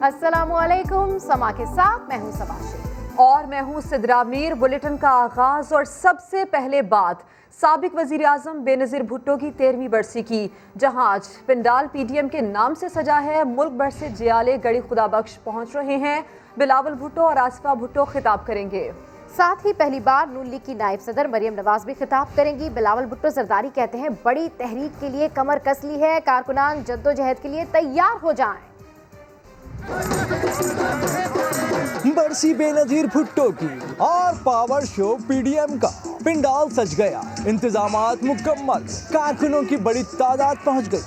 अस्सलामु अलैकुम, समा के साथ मैं हूं सबाशी और मैं हूं सिद्रा मीर। बुलेटिन का आगाज और सबसे पहले बात साबिक वजीर आजम बेनज़ीर भुट्टो की 13वीं बरसी की, जहां आज पिंडाल पीटीएम के नाम से सजा है। मुल्क भर से जियाले गड़ी खुदाबख्श पहुंच रहे हैं। बिलावल भुट्टो और आसिफा भुट्टो खिताब करेंगे। साथ ही पहली बार नून लीग की नायब सदर मरियम नवाज भी खिताब करेंगी। बिलावल भुट्टो जरदारी कहते हैं बड़ी तहरीक के लिए कमर कस ली है, कारकुनान जद्दोजहद के लिए तैयार हो जाएं। बरसी बेनज़ीर भुट्टो की और पावर शो पीडीएम का, पिंडाल सज गया, इंतजामात मुकम्मल, कारकुनों की बड़ी तादाद पहुंच गई।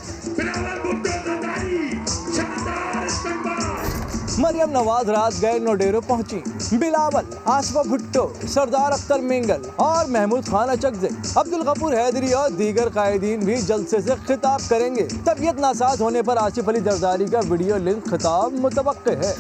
मरियम नवाज रात गए नोडेरो पहुंची। बिलावल, आसिफा भुट्टो, सरदार अख्तर मेंगल और महमूद खान अचकज़ई, अब्दुल गफूर हैदरी और दीगर कायदीन भी जलसे से खिताब करेंगे। तबीयत नासाज होने पर आसिफ अली जरदारी का वीडियो लिंक खिताब मुतवक्के है।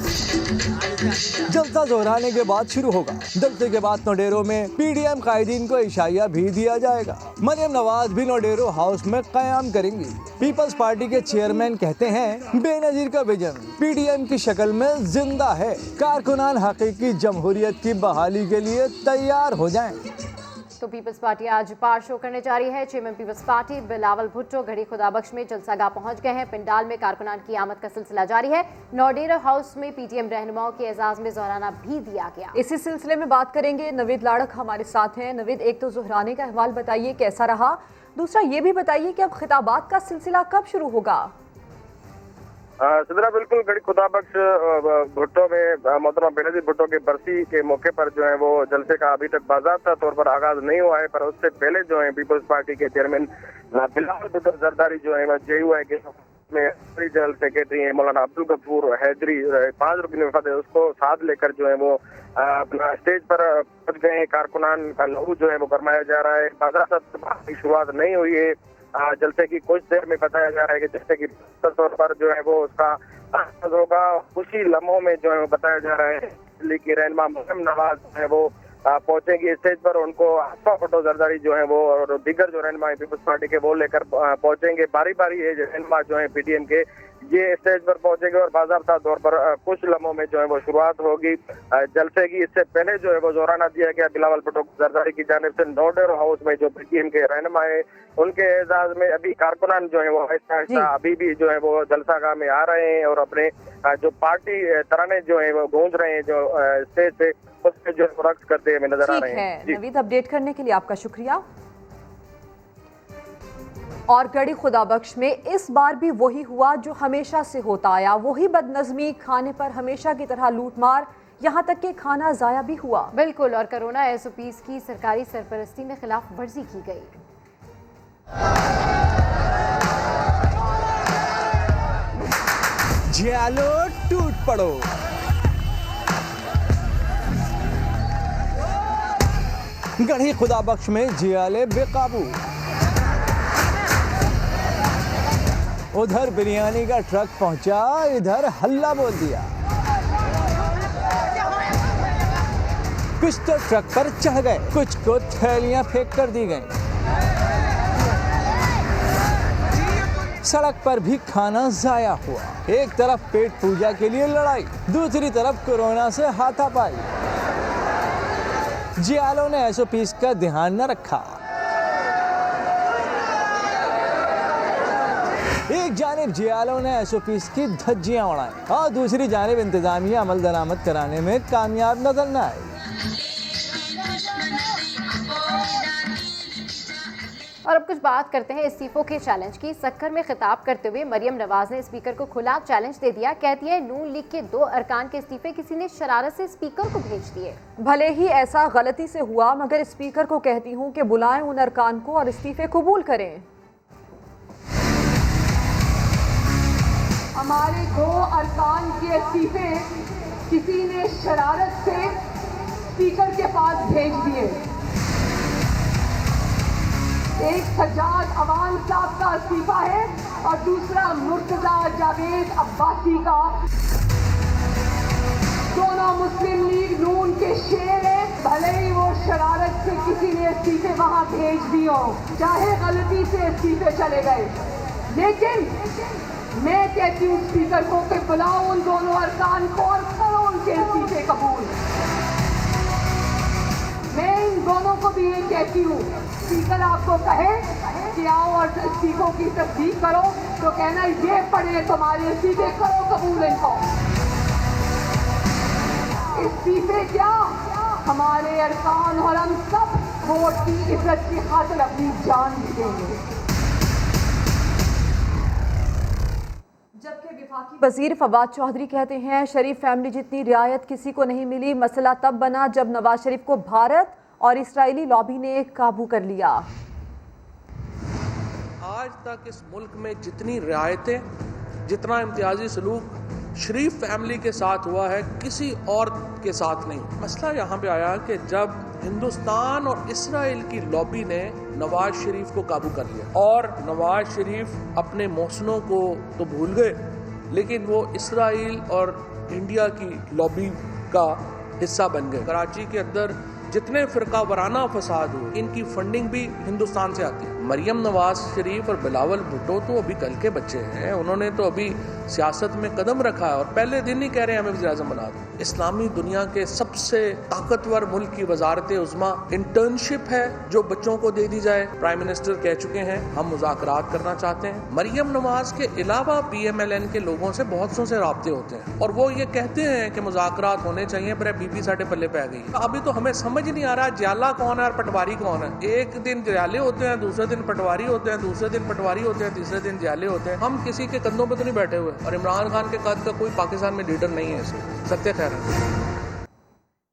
जलसा दोहराने के बाद शुरू होगा। जलसे के बाद नोडेरो में पीडीएम कायदीन को इशाया भी दिया जाएगा। मरियम नवाज भी नोडेरो हाउस में कयाम करेंगी। पीपल्स पार्टी के चेयरमैन कहते हैं बेनज़ीर का विजन पीडीएम की शक्ल में जिंदा है, कारकुनान हकीकी जमहूरियत की बहाली के लिए तैयार हो जाएं। तो पीपल्स पार्टी आज पार शो करने जा रही है। Chairman People's party Bilawal Bhutto Garhi Khudabakhsh में जलसागाह पहुंच गए हैं। पिंडाल में कारकुनान की आमद का सिलसिला जारी है। नोडेरो हाउस में पीटीएम रहनुमाओं के एजाज में जोहराना भी दिया गया। इसी सिलसिले में बात करेंगे। नवीद लाड़क हमारे साथ हैं। नवीद, एक तो जोहराने का अहवाल बताइए कैसा रहा, दूसरा ये भी बताइए कि अब खिताबात का सिलसिला कब शुरू होगा। सिद्रा, बिल्कुल गड़ी खुदाबख्श भुट्टो में मोहतरमा बेनज़ीर भुट्टो की बरसी के मौके पर जो है वो जलसे का अभी तक बाज़ाब्ता तौर पर आगाज नहीं हुआ है, पर उससे पहले जो है पीपल्स पार्टी के चेयरमैन बिलावल भुट्टो जरदारी जो है JUI के में जनरल सेक्रेटरी है मौलाना अब्दुल गफूर हैदरी 5 रुकनी वफद है, उसको साथ लेकर जो है वो अपना स्टेज पर पहुंच गए हैं। कारकुनान का लहू जो है वो गरमाया जा रहा है। बाज़ाब्ता की शुरुआत नहीं हुई है। जलसे की कुछ देर में बताया जा रहा है कि जलसे की तौर पर जो है वो उसका आगाज होगा। कुछ ही लम्हों में जो है वो बताया जा रहा है लेकिन रहनुमा मरियम नवाज है वो पहुंचेंगी स्टेज पर। उनको आसिफा भुट्टो जरदारी जो है वो और दीगर जो रहनुमा पीपल्स पार्टी के वो लेकर पहुंचेंगे। बारी बारी ये रहनुमा जो है पीटीएम के ये स्टेज पर पहुंचेंगे और बाज़ाब्ता तौर पर कुछ लम्हों में जो है वो शुरुआत होगी जलसे की। इससे पहले जो है वो जोराना दिया गया बिलावल भुट्टो जरदारी की जानिब से नोडेरो हाउस में जो पीटीएम के रहनुमा है उनके एजाज में अभी कारकुनान जो है वो आहिस्ता आहिस्ता अभी भी जो है वो जलसागाह में आ रहे हैं और अपने जो पार्टी तराने जो है वो गूंज रहे हैं जो स्टेज पे उसमें जो रक्स करते हुए नजर आ रहे हैं। नवीद, अपडेट करने के लिए आपका शुक्रिया। और गड़ी खुदाबख्श में इस बार भी वही हुआ जो हमेशा से होता आया, वही बदनज़मी, खाने पर हमेशा की तरह लूटमार, यहाँ तक कि खाना ज़ाया भी हुआ। बिल्कुल, और कोरोना SOPs की सरकारी सरपरस्ती में खिलाफ वर्जी की गई। जियालो टूट पड़ो। गढ़ी खुदाबख्श में जियाले बेकाबू। उधर बिरयानी का ट्रक पहुंचा, इधर हल्ला बोल दिया। कुछ तो ट्रक पर चढ़ गए, कुछ को थैलियां फेंक कर दी गई। सड़क पर भी खाना जाया हुआ। एक तरफ पेट पूजा के लिए लड़ाई, दूसरी तरफ कोरोना से हाथापाई। जियालों ने SOPs का ध्यान न रखा। एक जानिब जियालों ने SOPs की धज्जियां उड़ाई और दूसरी जानिब इंतजामिया अमल दरामद कराने में कामयाब नजर न आई। और अब कुछ बात करते हैं इस्तीफों के चैलेंज की। सक्कर में खिताब करते हुए मरियम नवाज ने स्पीकर को खुला चैलेंज दे दिया। कहती है नून लीग के 2 अरकान के इस्तीफे किसी ने शरारत से स्पीकर को भेज दिए। भले ही ऐसा गलती से हुआ, मगर स्पीकर को कहती हूँ कि बुलाएं उन अरकान को और इस्तीफे कबूल करें। हमारे 2 अरकान के इस्तीफे किसी ने शरारत से स्पीकर के पास भेज दिए। एक सज्जाद अवान साहब का इस्तीफा है और दूसरा मुर्तजा जावेद अब्बासी का। दोनों मुस्लिम लीग नून के शेर हैं, भले ही वो शरारत से किसी ने इस्तीफे वहां भेज दिए हो, चाहे गलती से इस्तीफे चले गए, लेकिन मैं कहती हूँ स्पीकर को कि बुलाओ उन दोनों अरकान को और करो उनके इस्तीफे कबूल। मैं इन दोनों को भी ये कहती हूँ, स्पीकर आपको कहे कि आओ और इस्तीफों की तस्दीक करो तो कहना ये पड़े तुम्हारे इस्तीफे, करो कबूल इनको। इस्तीफे क्या, हमारे अरकान और हम सब वोट की इज्जत की खातिर अपनी जान भी देंगे। जबकि वफाकी वजीर फवाद चौधरी कहते हैं शरीफ फैमिली जितनी रियायत किसी को नहीं मिली, मसला तब बना जब नवाज शरीफ को भारत और इस्राएली लॉबी ने काबू कर लिया। आज तक इस मुल्क में जितनी रियायतें, जितना इम्तियाजी सलूक शरीफ फैमिली के साथ हुआ है, किसी और के साथ नहीं। मसला यहाँ पे आया कि जब हिंदुस्तान और इसराइल की लॉबी ने नवाज शरीफ को काबू कर लिया और नवाज शरीफ अपने मोहसिनों को तो भूल गए, लेकिन वो इसराइल और इंडिया की लॉबी का हिस्सा बन गए। कराची के अंदर जितने फिरका वराना फसाद हुए, इनकी फंडिंग भी हिंदुस्तान से आती है। मरियम नवाज शरीफ और बिलावल भुट्टो तो अभी कल के बच्चे हैं, उन्होंने तो अभी सियासत में कदम रखा है और पहले दिन ही कह रहे हैं हमें वज़ीर-ए-आज़म बना दो। इस्लामी दुनिया के सबसे ताकतवर मुल्क की वजारत उज़्मा इंटर्नशिप है जो बच्चों को दे दी जाए। प्राइम मिनिस्टर कह चुके हैं हम मुज़ाकरात करना चाहते हैं। मरियम नवाज के अलावा PMLN के लोगों से बहुत सौ से राब्ते होते हैं और वो ये कहते हैं कि मुज़ाकरात होने चाहिए, पर बीबी साढ़े पल्ले पे आ गई। अभी तो हमें समझ नहीं आ रहा ज्याला कौन है और पटवारी कौन है। एक दिन ज्याले होते हैं, दूसरे दिन पटवारी होते हैं, दूसरे दिन पटवारी होते हैं, तीसरे दिन ज्याले होते हैं। हम किसी के कंधों पे तो नहीं बैठे हुए और इमरान खान के कद का कोई पाकिस्तान में लीडर नहीं है। इसमें सत्य खैर है।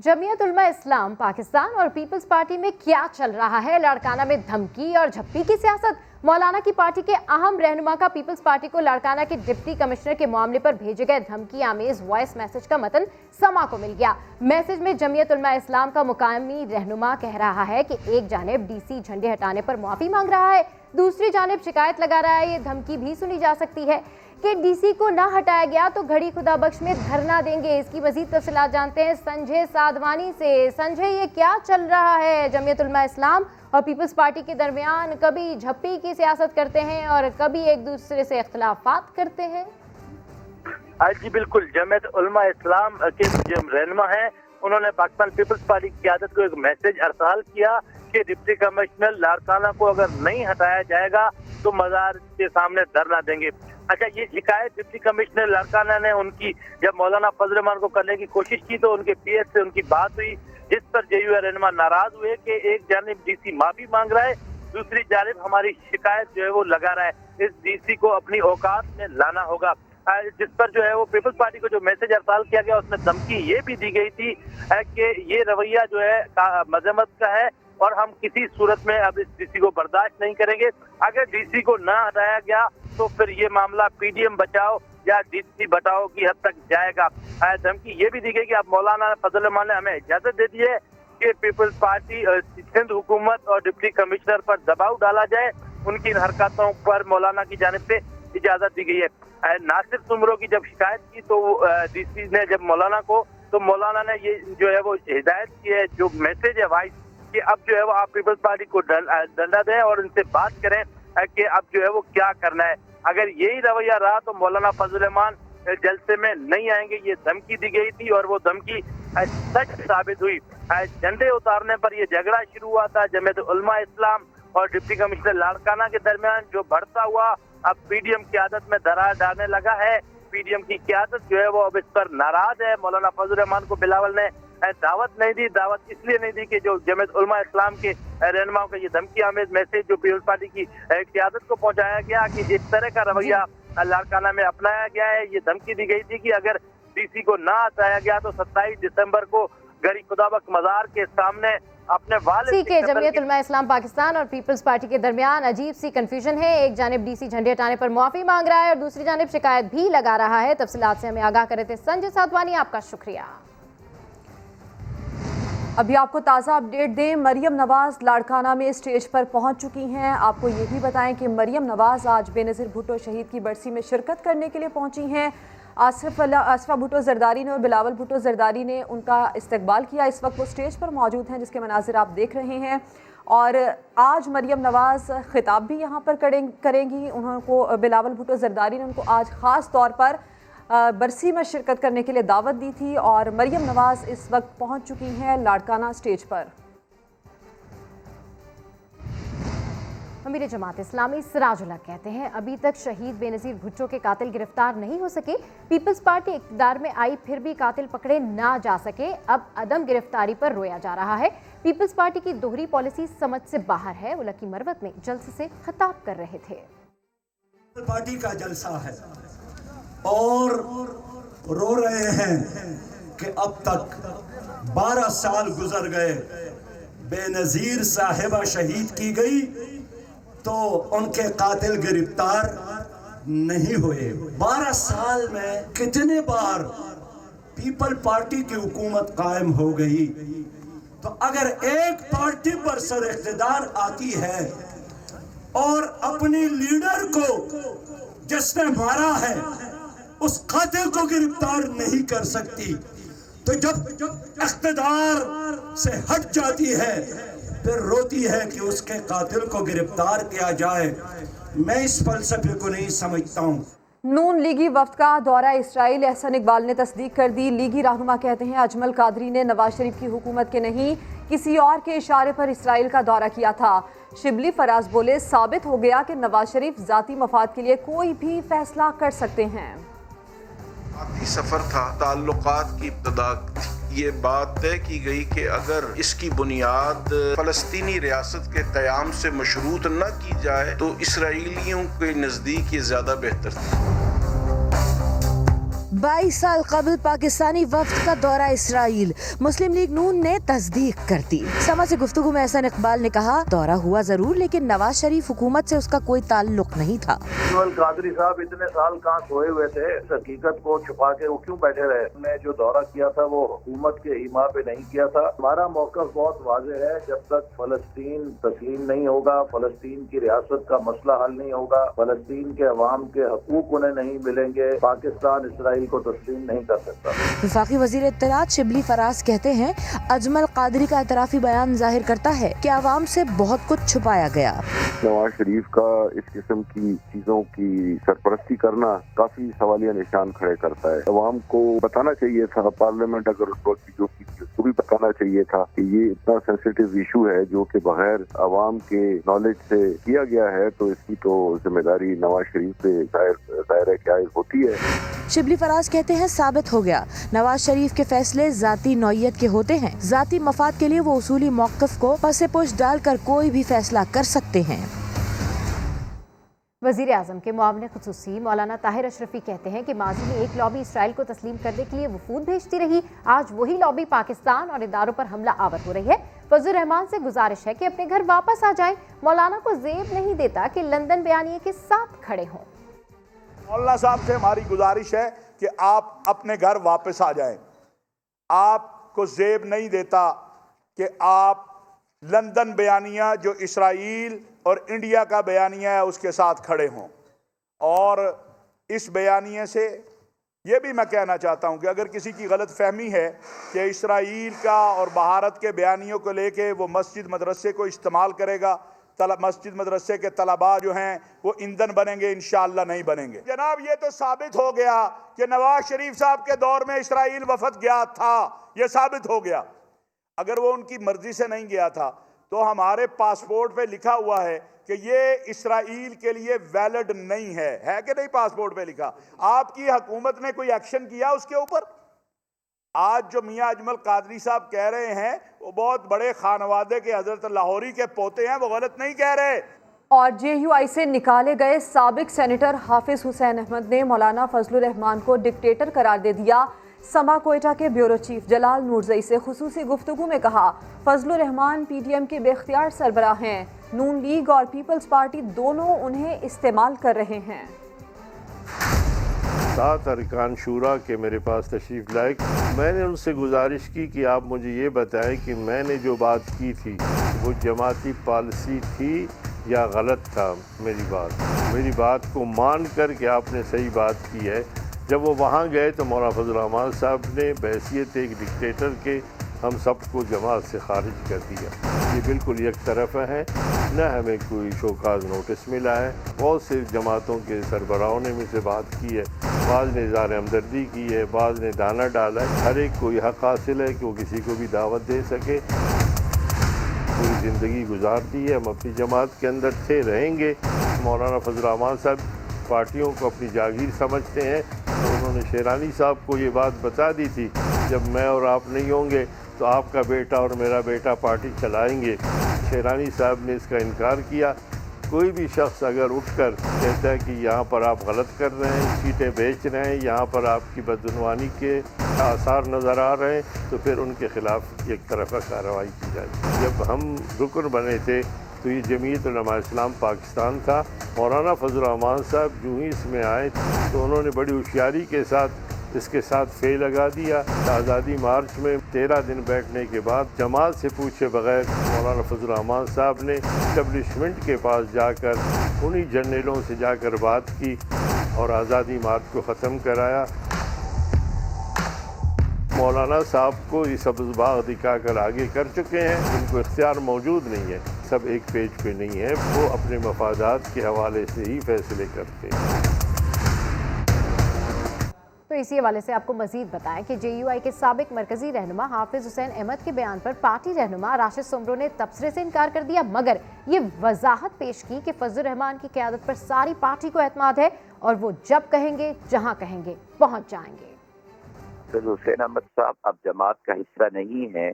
जमीयत उलमा इस्लाम पाकिस्तान और पीपल्स पार्टी में क्या चल रहा है? लाड़काना में धमकी और झप्पी की सियासत। मौलाना की पार्टी के अहम रहनुमा का पीपल्स पार्टी को लाड़काना के डिप्टी कमिश्नर के मामले पर भेजे गए धमकी आमेज वॉइस मैसेज का मतन समा को मिल गया। मैसेज में जमीयत उलमा इस्लाम का मुकामी रहनुमा कह रहा है कि एक जानिब DC झंडे हटाने पर माफी मांग रहा है, दूसरी जानिब शिकायत लगा रहा है। ये धमकी भी सुनी जा सकती है कि DC को ना हटाया गया तो घड़ी खुदाबख्श में धरना देंगे। इसकी मजीद तफसीलात जानते हैं संजय साधवानी से। संजय, ये क्या चल रहा है जमीयत उलमा इस्लाम और पीपल्स पार्टी के दरमियान? कभी झप्पी की सियासत करते हैं और कभी एक दूसरे से इख्तलाफात करते हैं। जी बिल्कुल, जमीयत उलमा इस्लाम के जो रहनुमा हैं उन्होंने पाकिस्तान पीपल्स पार्टी की क़यादत को एक मैसेज अरसाल किया कि डिप्टी कमिश्नर लाड़काना को अगर नहीं हटाया जाएगा तो मज़ार के सामने धरना देंगे। अच्छा, ये शिकायत डिप्टी कमिश्नर लाड़काना ने उनकी जब मौलाना फजल रहमान को करने की कोशिश की तो उनके PS से उनकी बात हुई, जिस पर JUI रहनुमा नाराज हुए कि एक जानिब DC माफी मांग रहा है, दूसरी जानिब हमारी शिकायत जो है वो लगा रहा है। इस DC को अपनी औकात में लाना होगा। जिस पर जो है वो पीपल्स पार्टी को जो मैसेज अरसाल किया गया उसमें धमकी ये भी दी गई थी कि ये रवैया जो है मजम्मत का है और हम किसी सूरत में अब इस DC को बर्दाश्त नहीं करेंगे। अगर DC को ना हटाया गया तो फिर ये मामला PDM बचाओ या DC बचाओ की हद तक जाएगा। धमकी ये भी दी गई कि अब मौलाना फजल रहमान ने हमें इजाजत दे दी है कि पीपल्स पार्टी सिंध हुकूमत और डिप्टी कमिश्नर पर दबाव डाला जाए, उनकी हरकतों पर मौलाना की जानिब से इजाजत दी गई है। नासिर सुमरो की जब शिकायत की तो DC ने जब मौलाना को, तो मौलाना ने ये जो है वो हिदायत की है, जो मैसेज है वाइस कि अब जो है वो आप पीपल्स पार्टी को डंडा दें और उनसे बात करें कि अब जो है वो क्या करना है। अगर यही रवैया रहा तो मौलाना फजल रहमान जलसे में नहीं आएंगे। ये धमकी दी गई थी और वो धमकी सच साबित हुई। झंडे उतारने पर ये झगड़ा शुरू हुआ था जमीयत उलमा इस्लाम और डिप्टी कमिश्नर लाड़काना के दरमियान, जो बढ़ता हुआ अब PDM की आदत में दरार डालने लगा है। PDM की क़यादत जो है वो अब इस पर नाराज है। मौलाना फजल रहमान को बिलावल ने दावत नहीं दी। दावत इसलिए नहीं दी कि जो जमीयत उलमा इस्लाम के रहनुमाओं का ये धमकी आमेज मैसेज जो पीपल्स पार्टी की क़यादत को पहुंचाया गया कि इस तरह का रवैया लाड़काना में अपनाया गया है। ये धमकी दी गई थी कि अगर DC को ना हटाया गया तो 27 दिसंबर को घड़ी खुदाबख्श मज़ार के सामने अपने वालिद ठीक है। जमीयत उलमा इस्लाम पाकिस्तान और पीपल्स पार्टी के दरमियान अजीब सी कंफ्यूजन है। एक जानिब DC झंडे हटाने पर माफी मांग रहा है और दूसरी जानिब शिकायत भी लगा रहा है। तफसीलात से हमें आगाह करे थे संजय साधवानी, आपका शुक्रिया। अभी आपको ताज़ा अपडेट दें, मरियम नवाज लाड़काना में स्टेज पर पहुंच चुकी हैं। आपको ये भी बताएं कि मरियम नवाज आज बेनज़ीर भुट्टो शहीद की बरसी में शिरकत करने के लिए पहुंची हैं। आसिफा भुट्टो जरदारी ने और बिलावल भुट्टो जरदारी ने उनका इस्तकबाल किया। इस वक्त वो स्टेज पर मौजूद हैं, जिसके मनाजिर आप देख रहे हैं। اور آج مریم نواز خطاب بھی یہاں پر کریں گی. انہوں کو بلاول بھٹو زرداری نے ان کو آج خاص طور پر برسی میں شرکت کرنے کے لیے دعوت دی تھی اور مریم نواز اس وقت پہنچ چکی ہیں لاڑکانہ اسٹیج پر. امیر جماعت اسلامی سراج اللہ کہتے ہیں ابھی تک شہید بے نظیر بھٹو کے قاتل گرفتار نہیں ہو سکے. پیپلز پارٹی اقتدار میں آئی پھر بھی قاتل پکڑے نہ جا سکے. اب عدم گرفتاری پر رویا جا رہا ہے. پیپلز پارٹی کی دوہری پالیسی سمجھ سے باہر ہے. وہ لکی مروت میں جلسے سے خطاب کر رہے تھے. پارٹی کا جلسہ ہے اور رو رہے ہیں کہ اب تک 12 سال گزر گئے, بے نظیر صاحبہ شہید کی گئی تو ان کے قاتل گرفتار نہیں ہوئے. 12 سال میں کتنے بار پیپل پارٹی کی حکومت قائم ہو گئی. تو اگر ایک پارٹی پر سر اقتدار آتی ہے اور اپنی لیڈر کو جس نے مارا ہے اس قاتل کو گرفتار نہیں کر سکتی, تو جب اقتدار سے ہٹ جاتی ہے پھر روتی ہے کہ اس کے قاتل کو گرفتار کیا جائے. میں اس فلسفے کو نہیں سمجھتا ہوں. نون لیگی وفد کا دورہ اسرائیل احسن اقبال نے تصدیق کر دی. لیگی رہنما کہتے ہیں اجمل قادری نے نواز شریف کی حکومت کے نہیں کسی اور کے اشارے پر اسرائیل کا دورہ کیا تھا. شبلی فراز بولے ثابت ہو گیا کہ نواز شریف ذاتی مفاد کے لیے کوئی بھی فیصلہ کر سکتے ہیں. سفر تھا, تعلقات کی ابتدا تھی. یہ بات طے کی گئی کہ اگر اس کی بنیاد فلسطینی ریاست کے قیام سے مشروط نہ کی جائے تو اسرائیلیوں کے نزدیک یہ زیادہ بہتر تھی. 22 سال قبل پاکستانی وفد کا دورہ اسرائیل مسلم لیگ نون نے تصدیق کر دی. سما سے گفتگو میں احسن اقبال نے کہا دورہ ہوا ضرور لیکن نواز شریف حکومت سے اس کا کوئی تعلق نہیں تھا. اجمل قادری صاحب اتنے سال کہاں سوئے ہوئے تھے, اس حقیقت کو چھپا کے وہ کیوں بیٹھے رہے. ہم نے جو دورہ کیا تھا وہ حکومت کے ایما پہ نہیں کیا تھا. ہمارا موقف بہت واضح ہے, جب تک فلسطین تسلیم نہیں ہوگا, فلسطین کی ریاست کا مسئلہ حل نہیں ہوگا, فلسطین کے عوام کے حقوق انہیں نہیں ملیں گے, پاکستان اسرائیل کو تسلیم نہیں کر سکتا. وفاقی وزیر اطلاعات شبلی فراز کہتے ہیں اجمل قادری کا اعترافی بیان ظاہر کرتا ہے کہ عوام سے بہت کچھ چھپایا گیا. نواز شریف کا اس قسم کی چیزوں کی سرپرستی کرنا کافی سوالیہ نشان کھڑے کرتا ہے. عوام کو بتانا چاہیے تھا, پارلیمنٹ اگر اس وقت جو کی اس کو بھی بتانا چاہیے تھا کہ یہ اتنا سینسیٹیو ایشو ہے جو کہ بغیر عوام کے نالج سے کیا گیا ہے, تو اس کی تو ذمہ داری نواز شریف پہ ظاہر ہے کہ عائد ہوتی ہے. شبلی فراز کہتے ہیں ثابت ہو گیا نواز شریف کے فیصلے ذاتی نوعیت کے ہوتے ہیں. ذاتی مفاد کے لیے وہ اصولی موقف کو پس پش ڈال کر کوئی بھی فیصلہ کر سکتے ہیں. وزیر اعظم کے معاون خصوصی مولانا طاہر اشرفی کہتے ہیں کہ ماضی میں ایک لابی اسرائیل کو تسلیم کرنے کے لیے وفود بھیجتی رہی, آج وہی لابی پاکستان اور اداروں پر حملہ آور ہو رہی ہے. فضل الرحمان سے گزارش ہے کہ اپنے گھر واپس آ جائیں. مولانا کو زیب نہیں دیتا کہ لندن بیانیے کے ساتھ کھڑے ہوں. مولانا صاحب سے ہماری گزارش ہے کہ آپ اپنے گھر واپس آ جائیں. آپ کو زیب نہیں دیتا کہ آپ لندن بیانیہ جو اسرائیل اور انڈیا کا بیانیہ ہے اس کے ساتھ کھڑے ہوں. اور اس بیانیے سے یہ بھی میں کہنا چاہتا ہوں کہ اگر کسی کی غلط فہمی ہے کہ اسرائیل کا اور بھارت کے بیانیوں کو لے کے وہ مسجد مدرسے کو استعمال کرے گا, مسجد مدرسے کے طلباء جو ہیں وہ ایندھن بنیں گے, انشاءاللہ نہیں بنیں گے. جناب یہ تو ثابت ہو گیا کہ نواز شریف صاحب کے دور میں اسرائیل وفد گیا تھا, یہ ثابت ہو گیا. اگر وہ ان کی مرضی سے نہیں گیا تھا تو ہمارے پاسپورٹ پہ لکھا ہوا ہے کہ یہ اسرائیل کے لیے ویلڈ نہیں ہے کہ نہیں؟ پاسپورٹ پہ لکھا. آپ کی حکومت نے کوئی ایکشن کیا اس کے اوپر؟ آج جو میاں اجمل قادری صاحب کہہ رہے ہیں وہ بہت بڑے خانوادے کے حضرت لاہوری کے پوتے ہیں, وہ غلط نہیں کہہ رہے. اور جے یو آئی سے نکالے گئے سابق سینیٹر حافظ حسین احمد نے مولانا فضل الرحمان کو ڈکٹیٹر قرار دے دیا. سما کوئٹہ کے بیورو چیف جلال نورزئی سے خصوصی گفتگو میں کہا فضل الرحمان پی ٹی ایم کے بے اختیار سربراہ ہیں, نون لیگ اور پیپلز پارٹی دونوں انہیں استعمال کر رہے ہیں. 7 ارکان شورا کے میرے پاس تشریف لائے. میں نے ان سے گزارش کی کہ آپ مجھے یہ بتائیں کہ میں نے جو بات کی تھی وہ جماعتی پالیسی تھی یا غلط تھا. میری بات کو مان کر کہ آپ نے صحیح بات کی ہے. جب وہ وہاں گئے تو مولانا فضل الرحمان صاحب نے بحیثیت ایک ڈکٹیٹر کے हम सबको जमात से खारिज कर दिया। ये बिल्कुल एक तरफा है, न हमें कोई शोकाज नोटिस मिला है। बहुत से जमातों के सरबराहों ने मुझसे बात की है, बाज़ ने इज़हार हमदर्दी की है, बाज़ ने दाना डाला है। हर एक को यह हक़ हासिल है कि वो किसी को भी दावत दे सके। पूरी ज़िंदगी गुजार दी है, हम अपनी जमात के अंदर थे, रहेंगे। मौलाना फजल रहमान साहब पार्टियों को अपनी जागीर समझते हैं, तो उन्होंने शेरानी साहब को ये बात बता दी थी, जब मैं और आप नहीं होंगे तो आपका बेटा और मेरा बेटा पार्टी चलाएंगे। शेरानी साहब ने इसका इनकार किया। कोई भी शख्स अगर उठकर कहता है कि यहाँ पर आप गलत कर रहे हैं, सीटें बेच रहे हैं, यहाँ पर आपकी बदगुमानी के आसार नज़र आ रहे हैं, तो फिर उनके ख़िलाफ़ एक तरफा कार्रवाई की जाए। जब हम रुकन बने थे तो ये जमीयत उलमा इस्लाम पाकिस्तान था। मौलाना फजल रहमान साहब जो ही इसमें आए तो उन्होंने बड़ी होशियारी के साथ इसके साथ फे लगा दिया। आज़ादी मार्च में 13 दिन बैठने के बाद जमात से पूछे बगैर मौलाना फजल रहमान साहब ने इस्टेब्लिशमेंट के पास जाकर उन्हीं जर्नलों से जाकर बात की और आज़ादी मार्च को ख़त्म कराया। मौलाना साहब को ये सब्ज़ बाग दिखाकर आगे कर चुके हैं, उनको इख्तियार मौजूद नहीं है, सब एक पेज पे नहीं है, वो अपने मफादात के हवाले से ही फैसले करते हैं। तो इसी हवाले से आपको मजीद बताएं कि JUI के साबिक मरकजी रहनुमा हाफिज हुसैन अहमद के बयान पर पार्टी रहनुमा राशिद सुमरो ने तबसरे से इनकार कर दिया, मगर ये वजाहत पेश की कि फजल रहमान की क़यादत पर सारी पार्टी को एतमाद है और वो जब कहेंगे जहां कहेंगे पहुंच जाएंगे। हुसैन अहमद साहब अब जमात का हिस्सा नहीं है,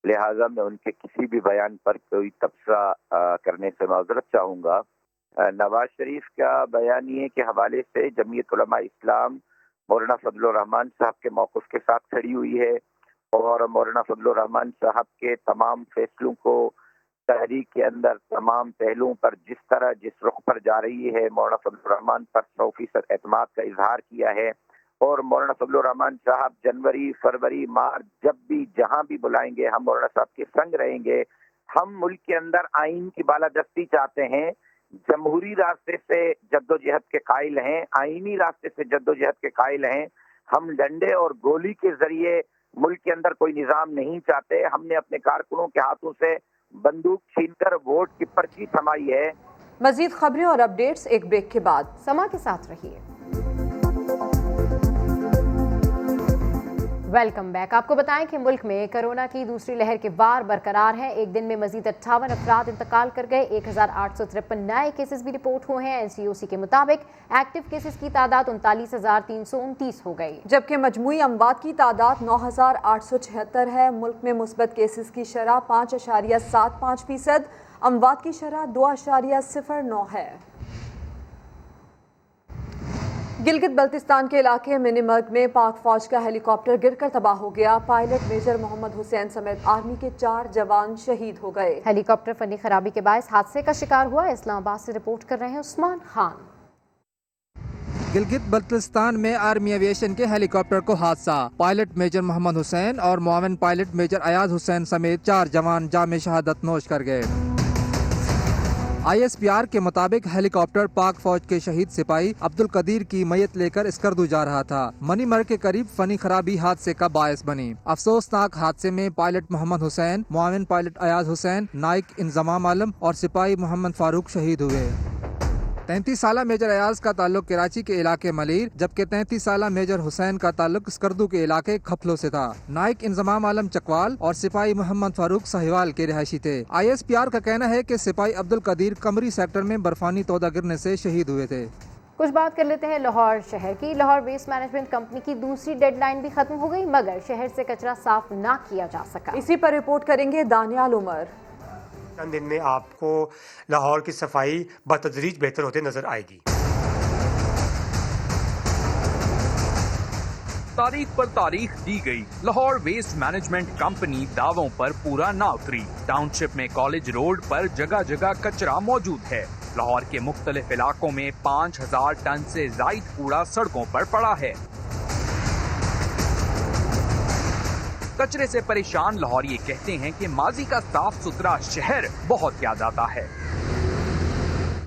लिहाजा मैं उनके किसी भी बयान पर कोई तबसरा करने से माजरत चाहूँगा। नवाज शरीफ का बयानिए के हवाले से जमीयत उलमा इस्लाम मौलाना फजल रहमान साहब के मौक़िफ़ के साथ खड़ी हुई है और मौलाना फजल रहमान साहब के तमाम फैसलों को तहरीक के अंदर तमाम पहलुओं पर जिस तरह जिस रुख पर जा रही है, मौलाना फजल रहमान पर 100% एतमाद का इजहार किया है और मौलाना फजल रहमान साहब जनवरी, फरवरी, मार्च जब भी जहां भी बुलाएंगे हम मौलाना साहब के संग रहेंगे। हम मुल्क के अंदर आइन की बालादस्ती चाहते हैं, जमहूरी रास्ते से जद्दोजहद के कायल हैं, आइनी रास्ते से जद्दोजहद के कायल हैं। हम डंडे और गोली के जरिए मुल्क के अंदर कोई निज़ाम नहीं चाहते। हमने अपने कारकुनों के हाथों से बंदूक छीनकर वोट की पर्ची थमाई है। मजीद खबरें और अपडेट्स एक ब्रेक के बाद। समा के साथ रहिए। Welcome back. आपको बताएं कि मुल्क में कोरोना की दूसरी लहर के वार बरकरार हैं। एक दिन में मजीद 58 अफराद इंतकाल कर गए। 1853 नए केसेस भी रिपोर्ट हुए हैं। NCOC के मुताबिक एक्टिव केसेस की तादाद 39,329 हो गई, जबकि मजमूई अमवात की तादाद 9,876 है। मुल्क में मुस्बत केसेस की शरह 5.75%, अमवात की शरह 2.09 है। गिलगित बल्तिस्तान के इलाके मिनीमर्ग में पाक फौज का हेलीकॉप्टर गिरकर तबाह हो गया। पायलट मेजर मोहम्मद हुसैन समेत आर्मी के 4 जवान शहीद हो गए। हेलीकॉप्टर फनी खराबी के बायस हादसे का शिकार हुआ। इस्लामाबाद से रिपोर्ट कर रहे हैं उस्मान खान। गिलगित बल्तिस्तान में आर्मी एविएशन के हेलीकॉप्टर को हादसा। पायलट मेजर मोहम्मद हुसैन और मुआविन पायलट मेजर अयाज हुसैन समेत 4 जवान जामे शहादत नोश कर गए। ISPR के मुताबिक हेलीकॉप्टर पाक फौज के शहीद सिपाही अब्दुल कदीर की मैयत लेकर स्कर्दू जा रहा था। मनीमर्ग के करीब फनी खराबी हादसे का बायस बनी। अफसोसनाक हादसे में पायलट मोहम्मद हुसैन, मुआविन पायलट अयाज हुसैन, नाइक इंजमाम आलम और सिपाही मोहम्मद फारूक शहीद हुए। 33 साला मेजर अयाज का ताल्लुक कराची के इलाके मलीर, जबकि 33 साला मेजर हुसैन का ताल्लुक स्कर्दू के इलाके खफलो से था। नाइक इंजमाम आलम चकवाल और सिपाही मोहम्मद फारूक साहिवाल के रिहायशी थे। ISPR का कहना है कि सिपाही अब्दुल कदीर कमरी सेक्टर में बर्फानी तोदा गिरने से शहीद हुए थे। कुछ बात कर लेते हैं लाहौर शहर की। लाहौर वेस्ट मैनेजमेंट कंपनी की दूसरी डेडलाइन भी खत्म हो गई, मगर शहर से कचरा साफ ना किया जा सका। इसी पर रिपोर्ट करेंगे दानियाल उमर। चंद दिन में आपको लाहौर की सफाई बतदरीज बेहतर होते नजर आएगी। तारीख पर तारीख दी गई, लाहौर वेस्ट मैनेजमेंट कंपनी दावों पर पूरा ना उतरी। टाउनशिप में कॉलेज रोड पर जगह जगह कचरा मौजूद है। लाहौर के मुख्तलिफ इलाकों में 5000 टन से जायद कूड़ा सड़कों पर पड़ा है। कचरे से परेशान लाहौरी कहते हैं कि माजी का साफ सुथरा शहर बहुत याद आता है।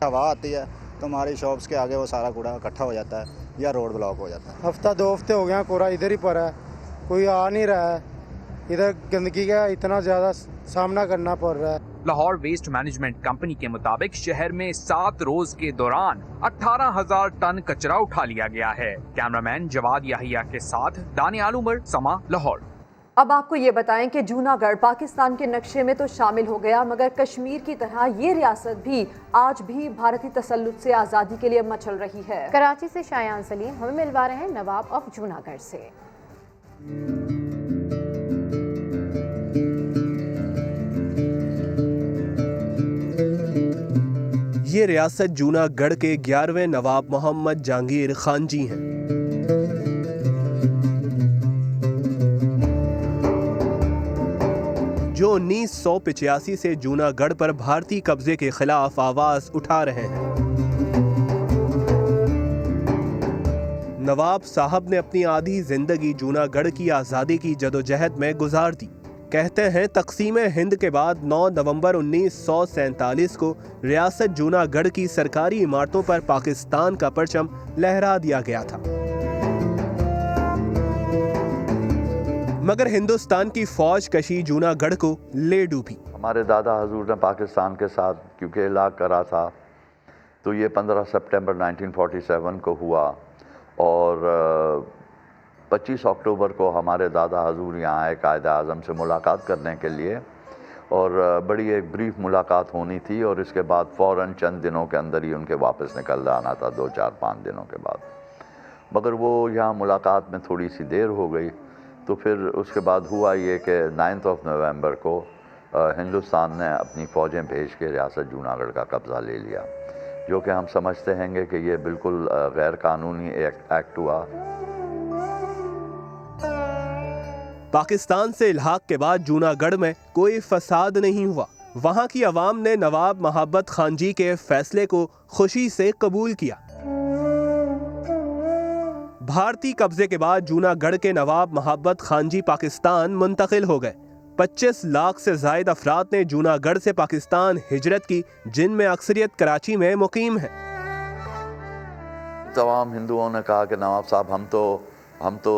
हवा आती है तो हमारी शॉप्स के आगे वो सारा कूड़ा इकट्ठा हो जाता है या रोड ब्लॉक हो जाता है। हफ्ता 2 हफ्ते हो गए कूड़ा इधर ही पड़ा है, कोई आ नहीं रहा है। इधर गंदगी का इतना ज़्यादा सामना करना पड़ रहा है। लाहौर वेस्ट मैनेजमेंट कंपनी के मुताबिक शहर में 7 रोज के दौरान 18,000 टन कचरा उठा लिया गया है। कैमरामैन जवाद याहिया के साथ दानियाल उमर, समा, लाहौर। अब आपको ये बताएं कि जूनागढ़ पाकिस्तान के नक्शे में तो शामिल हो गया, मगर कश्मीर की तरह ये रियासत भी आज भी भारतीय तसल्लुत से आज़ादी के लिए मचल रही है। कराची से शायान सलीम हमें मिलवा रहे हैं नवाब ऑफ जूनागढ़ से। ये रियासत जूनागढ़ के 11वें नवाब मोहम्मद जहांगीर खान जी हैं। जो 1985 से जूनागढ़ पर भारतीय कब्जे के खिलाफ आवाज उठा रहे हैं। नवाब साहब ने अपनी आधी जिंदगी जूनागढ़ की आज़ादी की जदोजहद में गुजार दी। कहते हैं तकसीम हिंद के बाद 9 नवंबर 1947 को रियासत जूनागढ़ की सरकारी इमारतों पर पाकिस्तान का परचम लहरा दिया गया था, मगर हिंदुस्तान की फौज कशी जूनागढ़ को ले डूबी। हमारे दादा हजूर ने पाकिस्तान के साथ क्योंकि इलाक़ करा था, तो ये 15 सितंबर 1947 को हुआ और 25 अक्टूबर को हमारे दादा हजूर यहाँ आए कायद आज़म से मुलाकात करने के लिए, और बड़ी एक ब्रीफ मुलाकात होनी थी और इसके बाद फ़ौरन चंद दिनों के अंदर ही उनके वापस निकल जाना था, 2-4-5 दिनों के बाद। मगर वो यहाँ मुलाकात में थोड़ी सी देर हो गई, तो फिर उसके बाद हुआ ये कि 9 नवंबर को हिंदुस्तान ने अपनी फ़ौजें भेज के रियासत जूनागढ़ का कब्ज़ा ले लिया, जो कि हम समझते हैं कि ये बिल्कुल गैर कानूनी एक्ट हुआ। पाकिस्तान से इल्हाक के बाद जूनागढ़ में कोई फसाद नहीं हुआ। वहाँ की आवाम ने नवाब मोहब्बत खान जी के फैसले को खुशी से कबूल किया। भारतीय कब्जे के बाद जूनागढ़ के नवाब मोहब्बत खान जी पाकिस्तान मुंतकिल हो गए। 25 लाख से ज़ायद अफराद ने जूनागढ़ से पाकिस्तान हिजरत की, जिनमें अक्सरियत कराची में मुकीम है। तमाम हिंदुओं ने कहा कि नवाब साहब हम तो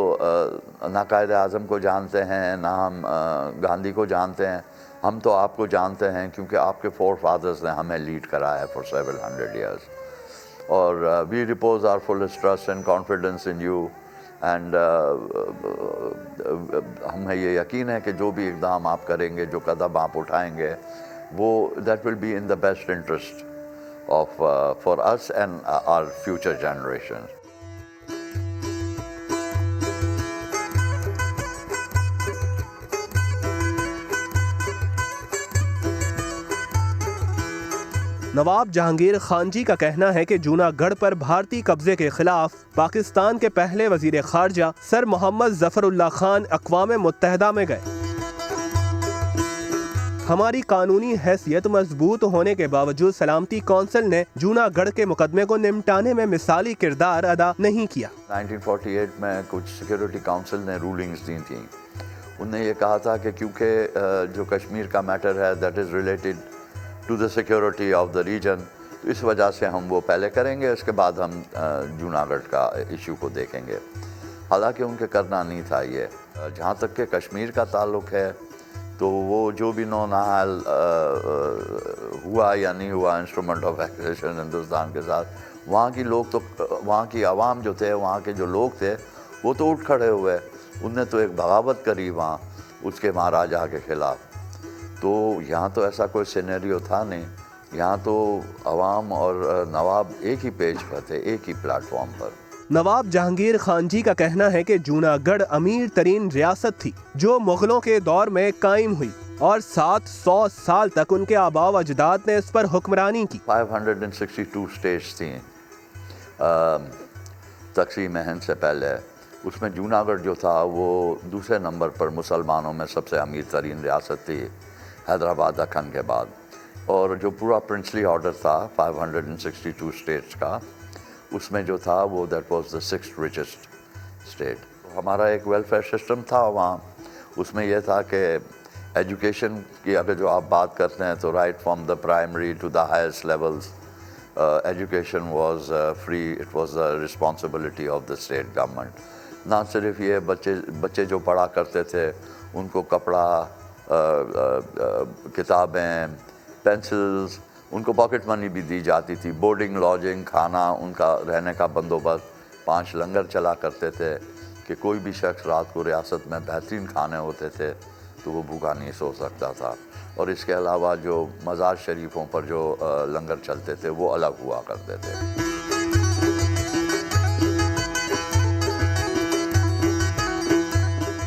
ना कायद आज़म को जानते हैं, ना हम गांधी को जानते हैं, हम तो आपको जानते हैं क्योंकि आपके फोर फादर्स ने हमें लीड कराया है फॉर सेवरल 100 years, और we repose our fullest trust and confidence in you, and हमें ये यकीन है कि जो भी इक़दाम आप करेंगे, जो कदम आप उठाएंगे, वो that will be in the best interest of for us and our future generation. Nawab Jahangir Khan ji का कहना है कि जूनागढ़ पर भारतीय कब्जे के खिलाफ पाकिस्तान के पहले वजीर खारजा सर मोहम्मद ज़फ़रुल्लाह खान अक़वाम मुत्तहिदा में गए। हमारी कानूनी हैसियत मजबूत होने के बावजूद सलामती कौंसिल ने जूनागढ़ के मुकदमे को निपटाने में मिसाली किरदार अदा नहीं किया। 1948 में कुछ सिक्योरिटी काउंसिल ने रूलिंग्स दी थी। उन्होंने ये कहा था कि क्योंकि जो कश्मीर का मैटर है that is related to the security of the region, तो इस वजह से हम वो पहले करेंगे, उसके बाद हम जूनागढ़ का इशू को देखेंगे। हालांकि उनके करना नहीं था ये। जहाँ तक कि कश्मीर का ताल्लुक़ है, तो वो जो भी नौनाहल हुआ या नहीं हुआ इंस्ट्रूमेंट ऑफ एक्विजिशन हिंदुस्तान के साथ, वहाँ की लोग तो, वहाँ की आवाम जो थे, वहाँ के जो लोग थे, वो तो उठ खड़े हुए। उनने तो एक बगावत करी वहाँ उसके महाराजा के ख़िलाफ़। तो यहाँ तो ऐसा कोई सिनेरियो था नहीं। यहाँ तो अवाम और नवाब एक ही पेज पर थे, एक ही प्लेटफॉर्म पर। नवाब जहांगीर खान जी का कहना है कि जूनागढ़ अमीर तरीन रियासत थी जो मुगलों के दौर में कायम हुई और 700 साल तक उनके आबा व अजदाद ने इस पर हुक्मरानी की। 562 स्टेट्स थी तकसीम हिंद से पहले। उसमें जूनागढ़ जो था वो दूसरे नंबर पर मुसलमानों में सबसे अमीर तरीन रियासत थी, हैदराबाद दक्कन के बाद। और जो पूरा प्रिंसली ऑर्डर था 562 स्टेट्स का, उसमें जो था वो that was the 6th richest state. हमारा एक वेलफेयर सिस्टम था वहाँ। उसमें यह था कि एजुकेशन की अगर जो आप बात करते हैं तो right from the primary to the highest levels education was free. It was the responsibility of the state government. نہ صرف یہ بچے جو پڑھا کرتے تھے ان کو کپڑا، کتابیں، پینسلز، ان کو پاکٹ منی بھی دی جاتی تھی، بورڈنگ، لاڈجنگ، کھانا، ان کا رہنے کا بندوبست، 5 لنگر چلا کرتے تھے کہ کوئی بھی شخص رات کو ریاست میں بہترین کھانے ہوتے تھے تو وہ بھوکا نہیں سو سکتا تھا. اور اس کے علاوہ جو مزار شریفوں پر جو لنگر چلتے تھے وہ الگ ہوا کرتے تھے.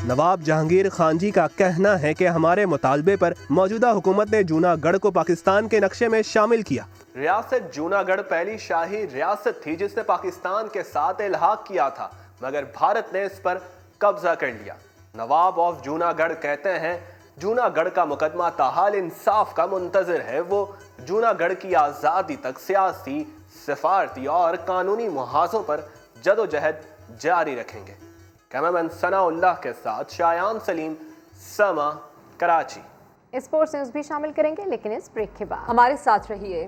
نواب جہانگیر خان جی کا کہنا ہے کہ ہمارے مطالبے پر موجودہ حکومت نے جونا گڑھ کو پاکستان کے نقشے میں شامل کیا. ریاست جونا گڑھ پہلی شاہی ریاست تھی جس نے پاکستان کے ساتھ الحاق کیا تھا، مگر بھارت نے اس پر قبضہ کر لیا. نواب آف جونا گڑھ کہتے ہیں جونا گڑھ کا مقدمہ تاحال انصاف کا منتظر ہے. وہ جونا گڑھ کی آزادی تک سیاسی، سفارتی اور قانونی محاذوں پر جدوجہد جاری رکھیں گے. کیمرمین ثناء اللہ کے ساتھ شایان سلیم، سما، کراچی. اسپورٹس نیوز بھی شامل کریں گے لیکن اس بریک کے بعد. ہمارے ساتھ رہیے.